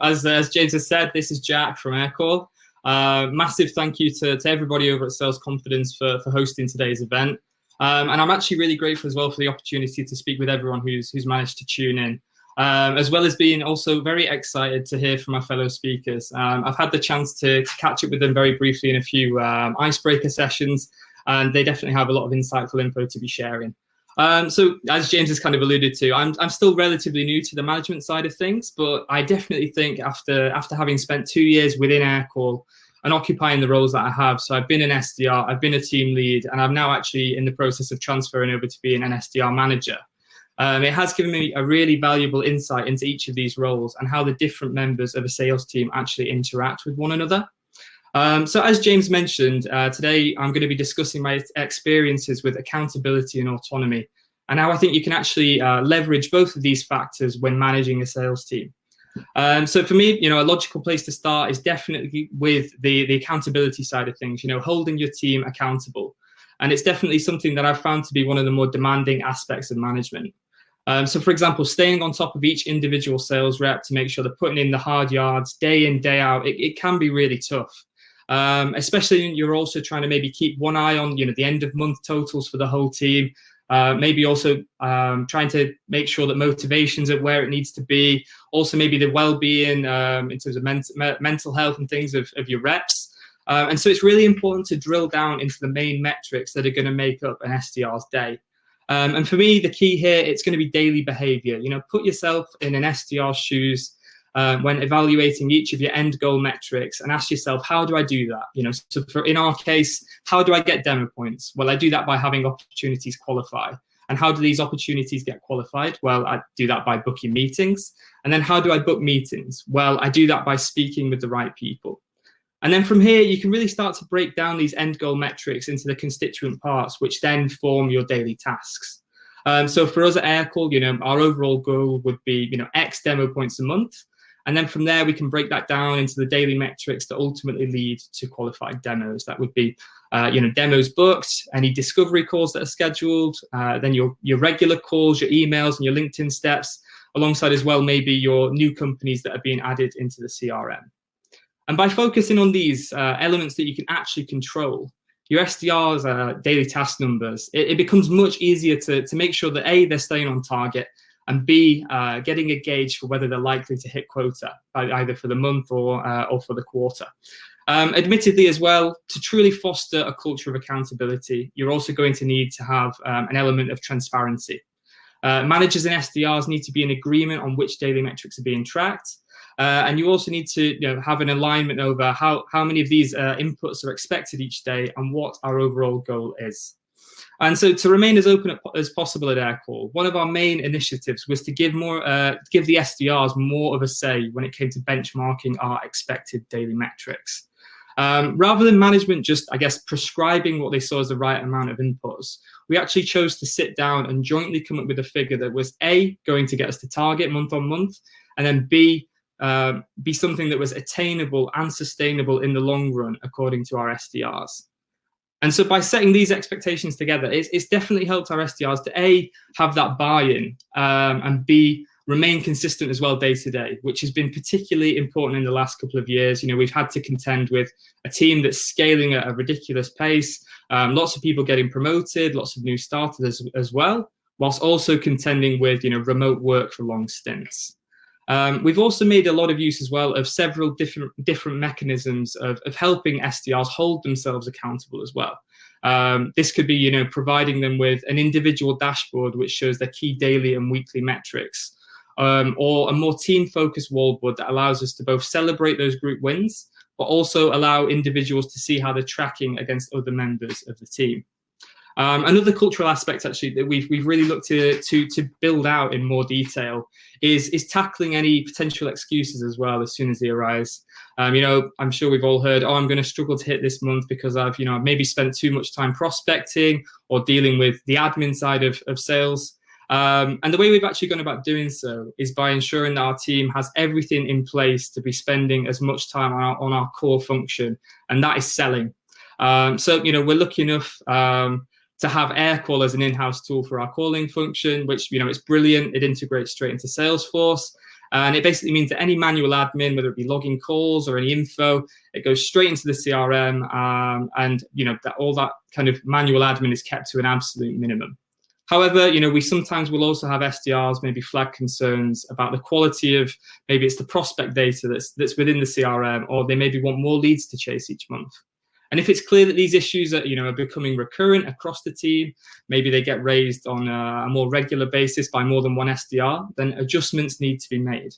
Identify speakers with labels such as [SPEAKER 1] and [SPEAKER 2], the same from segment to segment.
[SPEAKER 1] as James has said, this is Jack from Aircall. Massive thank you to everybody over at Sales Confidence for hosting today's event. And I'm actually really grateful as well for the opportunity to speak with everyone who's managed to tune in, as well as being also very excited to hear from my fellow speakers. I've had the chance to catch up with them very briefly in a few icebreaker sessions, and they definitely have a lot of insightful info to be sharing. So as James has kind of alluded to, I'm still relatively new to the management side of things, but I definitely think after having spent 2 years within Aircall and occupying the roles that I have, so I've been an SDR, I've been a team lead, and I'm now actually in the process of transferring over to being an SDR manager. It has given me a really valuable insight into each of these roles and how the different members of a sales team actually interact with one another. So as James mentioned, today I'm going to be discussing my experiences with accountability and autonomy, and how I think you can actually leverage both of these factors when managing a sales team. So for me, a logical place to start is definitely with the accountability side of things, holding your team accountable. And it's definitely something that I've found to be one of the more demanding aspects of management. So for example, staying on top of each individual sales rep to make sure they're putting in the hard yards day in, day out, it can be really tough. Especially when you're also trying to maybe keep one eye on, the end of month totals for the whole team. Maybe also trying to make sure that motivation's at where it needs to be. Also maybe the well-being in terms of mental health and things of your reps. And so it's really important to drill down into the main metrics that are going to make up an SDR's day. And for me, the key here, it's going to be daily behavior. Put yourself in an SDR's shoes when evaluating each of your end goal metrics and ask yourself, how do I do that? So in our case, how do I get demo points? Well, I do that by having opportunities qualify. And how do these opportunities get qualified? Well, I do that by booking meetings. And then how do I book meetings? Well, I do that by speaking with the right people. And then from here, you can really start to break down these end goal metrics into the constituent parts, which then form your daily tasks. So for us at Aircall, our overall goal would be, X demo points a month. And then from there, we can break that down into the daily metrics that ultimately lead to qualified demos. That would be, demos booked, any discovery calls that are scheduled, then your regular calls, your emails, and your LinkedIn steps, alongside as well maybe your new companies that are being added into the CRM. And by focusing on these elements that you can actually control, your SDR's daily task numbers, it becomes much easier to make sure that A, they're staying on target, and B, getting a gauge for whether they're likely to hit quota, either for the month or for the quarter. Admittedly as well, to truly foster a culture of accountability, you're also going to need to have an element of transparency. Managers and SDRs need to be in agreement on which daily metrics are being tracked. And you also need to have an alignment over how many of these inputs are expected each day and what our overall goal is. And so to remain as open as possible at Aircall, one of our main initiatives was to give the SDRs more of a say when it came to benchmarking our expected daily metrics. Rather than management just, prescribing what they saw as the right amount of inputs, we actually chose to sit down and jointly come up with a figure that was A, going to get us to target month on month, and then B, be something that was attainable and sustainable in the long run, according to our SDRs. And so by setting these expectations together, it's definitely helped our SDRs to A, have that buy-in, and B, remain consistent as well day to day, which has been particularly important in the last couple of years. We've had to contend with a team that's scaling at a ridiculous pace, lots of people getting promoted, lots of new starters as well, whilst also contending with, remote work for long stints. We've also made a lot of use as well of several different mechanisms of helping SDRs hold themselves accountable as well. This could be, providing them with an individual dashboard which shows their key daily and weekly metrics, or a more team-focused wallboard that allows us to both celebrate those group wins, but also allow individuals to see how they're tracking against other members of the team. Another cultural aspect actually that we've really looked to build out in more detail is tackling any potential excuses as well as soon as they arise. I'm sure we've all heard, I'm going to struggle to hit this month because I've maybe spent too much time prospecting or dealing with the admin side of sales. And the way we've actually gone about doing so is by ensuring that our team has everything in place to be spending as much time on our core function, and that is selling. So we're lucky enough to have Aircall as an in-house tool for our calling function, which, it's brilliant. It integrates straight into Salesforce. And it basically means that any manual admin, whether it be logging calls or any info, it goes straight into the CRM, and all that kind of manual admin is kept to an absolute minimum. However, we sometimes will also have SDRs maybe flag concerns about the quality of, maybe it's the prospect data that's within the CRM, or they maybe want more leads to chase each month. And if it's clear that these issues are becoming recurrent across the team, maybe they get raised on a more regular basis by more than one SDR, then adjustments need to be made.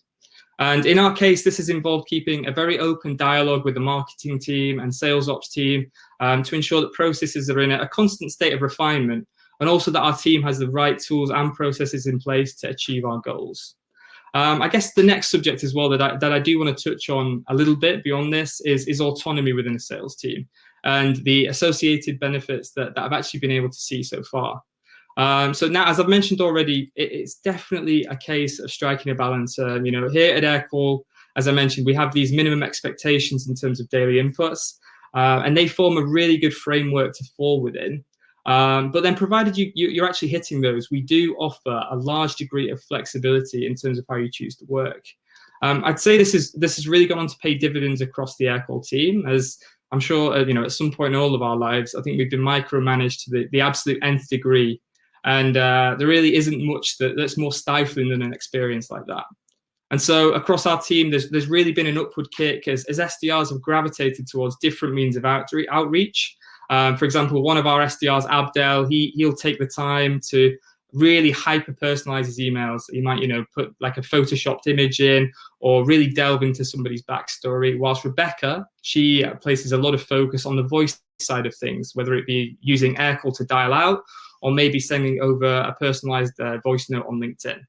[SPEAKER 1] And in our case, this has involved keeping a very open dialogue with the marketing team and sales ops team to ensure that processes are in a constant state of refinement, and also that our team has the right tools and processes in place to achieve our goals. I guess the next subject as well that I do want to touch on a little bit beyond this is autonomy within the sales team and the associated benefits that I've actually been able to see so far. So now, as I've mentioned already, it's definitely a case of striking a balance. Here at Aircall, as I mentioned, we have these minimum expectations in terms of daily inputs, and they form a really good framework to fall within. But then provided you're actually hitting those, we do offer a large degree of flexibility in terms of how you choose to work. I'd say this has really gone on to pay dividends across the Aircall team, as I'm sure, at some point in all of our lives, I think we've been micromanaged to the absolute nth degree. And there really isn't much that's more stifling than an experience like that. And so across our team, there's really been an upward kick as SDRs have gravitated towards different means of outreach. For example, one of our SDRs, Abdel, he'll take the time to really hyper-personalize his emails. He might, put like a photoshopped image in or really delve into somebody's backstory. Whilst Rebecca, she places a lot of focus on the voice side of things, whether it be using Aircall to dial out or maybe sending over a personalized voice note on LinkedIn.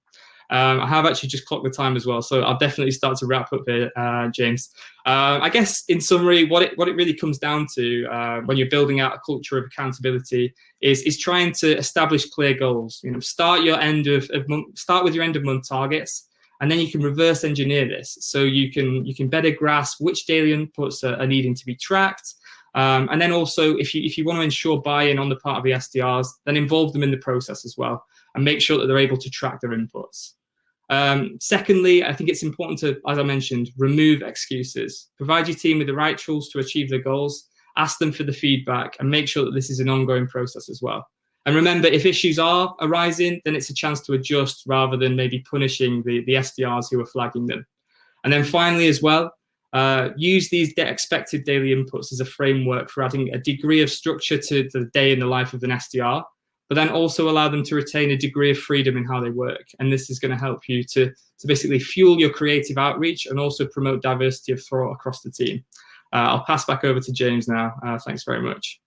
[SPEAKER 1] I have actually just clocked the time as well, so I'll definitely start to wrap up here, James. I guess in summary, what it really comes down to when you're building out a culture of accountability is trying to establish clear goals. Start with your end of month targets, and then you can reverse engineer this, so you can better grasp which daily inputs are needing to be tracked. And then also, if you want to ensure buy-in on the part of the SDRs, then involve them in the process as well, and make sure that they're able to track their inputs. Secondly, I think it's important to, as I mentioned, remove excuses. Provide your team with the right tools to achieve their goals, ask them for the feedback, and make sure that this is an ongoing process as well. And remember, if issues are arising, then it's a chance to adjust rather than maybe punishing the SDRs who are flagging them. And then finally as well, use these expected daily inputs as a framework for adding a degree of structure to the day in the life of an SDR, but then also allow them to retain a degree of freedom in how they work. And this is going to help you to basically fuel your creative outreach and also promote diversity of thought across the team. I'll pass back over to James now. Thanks very much.